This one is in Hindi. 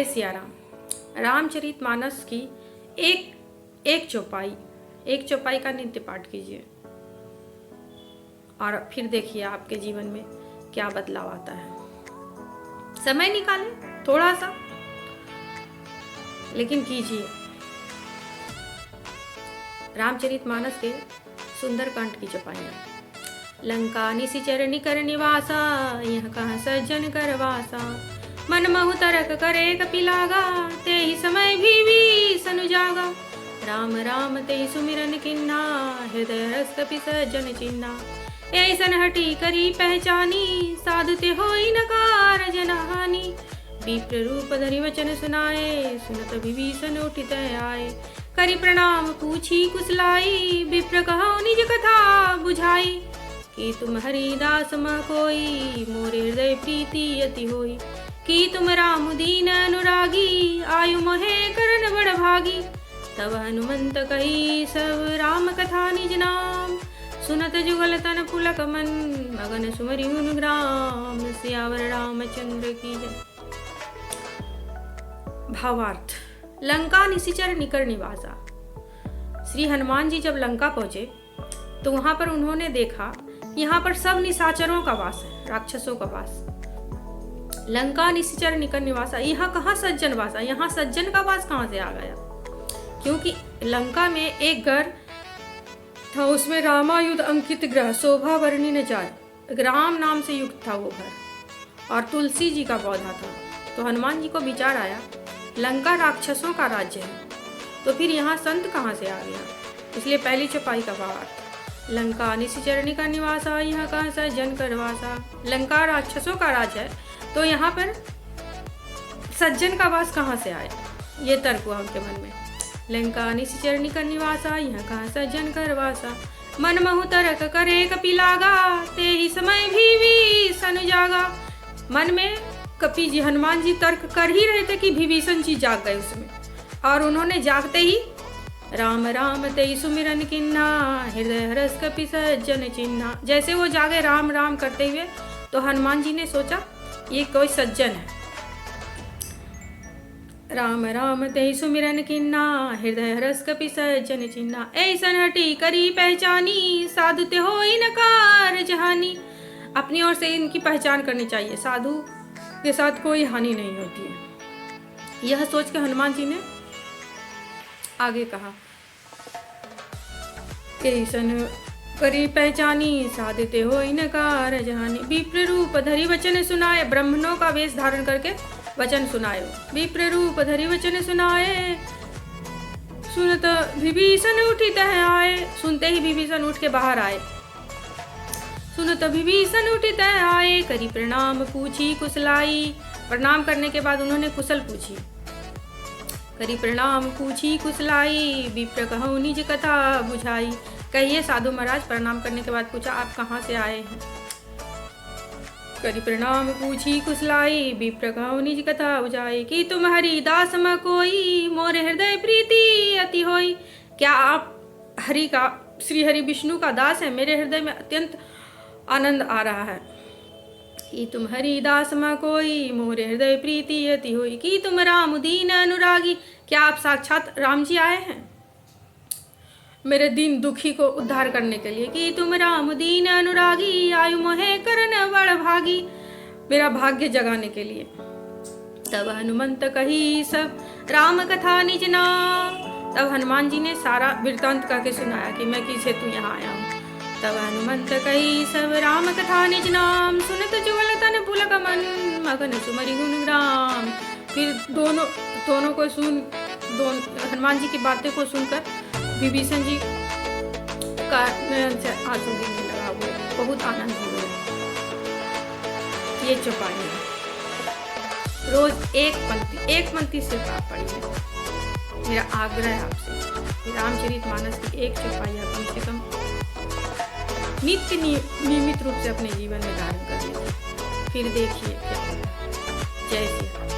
जय सिया राम। रामचरितमानस की एक चौपाई का नित्य पाठ कीजिए और फिर देखिए आपके जीवन में क्या बदलाव आता है। समय निकालें थोड़ा सा, लेकिन कीजिए। रामचरितमानस के सुंदरकांड की चौपाइयाँ। लंका निशिचर निकर निवासा, यह कहाँ सज्जन कर वासा। मन महु तरक करे कपिलागा, ते ही समय भी सनु जागा। राम राम ते सुमिरन किन्ना, हृदय रस कपि सज्जन चिन्ना। ऐसन हटी करी पहचानी, साधु ते होई न कारज नहानि। विप्र रूप धरि वचन सुनाए, सुनत विभीषण उठित आए। करि प्रणाम पूछी कुशलाई, विप्र कहो निज कथा बुझाई। कि तुम हरिदास मह कोई, मोरे हृदय प्रीति अति होई। कि तुम राम दीन अनुरागी, आयु मोहे करन बड़ भागी। तब हनुमंत कही सब राम कथा निज नाम। सुनत जुगल तन पुलक मन, मगन सुमरि गुणग्राम। सियावर रामचंद्र की जय। भावार्थ। लंका निशिचर निकर निवासा। श्री हनुमान जी जब लंका पहुंचे तो वहां पर उन्होंने देखा यहाँ पर सब निशाचरों का वास है, राक्षसों का वास। लंका निशिचर निकर निवासा, यहाँ कहाँ सज्जन वासा, यहाँ सज्जन का वास कहाँ से आ गया? क्योंकि लंका में एक घर था, उसमें रामायुध अंकित ग्रह, शोभा वर्णी न जाय। राम नाम से युक्त था वो घर और तुलसी जी का पौधा था। तो हनुमान जी को विचार आया लंका राक्षसों का राज्य है, तो फिर यहाँ संत कहाँ से आ गया? इसलिए पहली चौपाई का भावार्थ। लंका निशिचर निकर निवासा, यहाँ कहाँ सज्जन कर वासा। लंका राक्षसों का राज है, तो यहाँ पर सज्जन का वास कहाँ से आया? ये तर्क हुआ उनके मन में। लंका निशिचर निकर निवासा, यहाँ कहाँ सज्जन कर वासा। मन महु तरक करे कपिलागा, ते ही समय भी सनु जागा। मन में कपि जी हनुमान जी तर्क कर ही रहे थे कि विभीषण जी जाग गए उसमें, और उन्होंने जागते ही राम राम ते सुमिरन किन्ना, हृदय हरस कपि सज्जन चिन्हा। जैसे वो जागे राम राम करते हुए, तो हनुमान जी ने सोचा ये कोई सज्जन है। राम राम ते सुमिरन किन्ना, हृदय हरस कपि सज्जन चिन्हा। ऐसन हटी करी पहचानी, साधु ते होई न कारज हानि। अपनी ओर से इनकी पहचान करनी चाहिए, साधु के साथ कोई हानि नहीं होती है। यह सोच के हनुमान जी ने आगे कहा, ऐसन करी पहचानी, साधु ते होई न कारज हानि। विप्र रूप धरि वचन सुनाए, ब्राह्मणों का वेश धारण करके वचन सुनाए। विप्र रूप धरि वचन सुनाए, सुनत विभीषण उठित आए। सुनते ही विभीषण उठ के बाहर आए। सुनत विभीषण उठित आए, करी प्रणाम पूछी कुशलाई। प्रणाम करने के बाद उन्होंने कुशल पूछी। करी प्रणाम पूछी कुशलाई, विप्र कहूँ निज कथा बुझाई। कहिए साधु महाराज, प्रणाम करने के बाद पूछा आप कहाँ से आए हैं? करी प्रणाम पूछी कुशलाई, विप्र कहूँ निज कथा बुझाई। कि तुम हरिदास म कोई, मोरे हृदय प्रीति अति होई। क्या आप हरि का, श्री हरि विष्णु का दास है? मेरे हृदय में अत्यंत आनंद आ रहा है। कि तुम हरिदास म कोई, मोरे हृदय प्रीति अति होई। कि तुम राम दीन अनुरागी। क्या आप साक्षात राम जी आए हैं मेरे दीन दुखी को उद्धार करने के लिए? कि तुम राम दीन अनुरागी, आयु मोहे करन बड़ भागी। मेरा भाग्य जगाने के लिए। तब हनुमंत कही सब राम कथा निज नाम। तब हनुमान जी ने सारा वृत्तांत कह के सुनाया कि मैं किस हेतु यहाँ आया हूँ। तब हनुमंत कही सब राम कथा निज नाम, सुनत जुगल तन पुलक मन, मगन सुमरि गुणग्राम। फिर दोनों को हनुमान जी की बातें को सुनकर विभीषण जी का आंसू गिरने लगा, वो बहुत आनंद हो गया। ये चौपाई है। रोज एक पंक्ति से आप पढ़िए। मेरा आग्रह है आपसे, रामचरितमानस की एक चौपाई है कम से कम नियमित रूप से अपने जीवन में धारण कर लीजिए, फिर देखिए क्या होगा। जय श्री राम।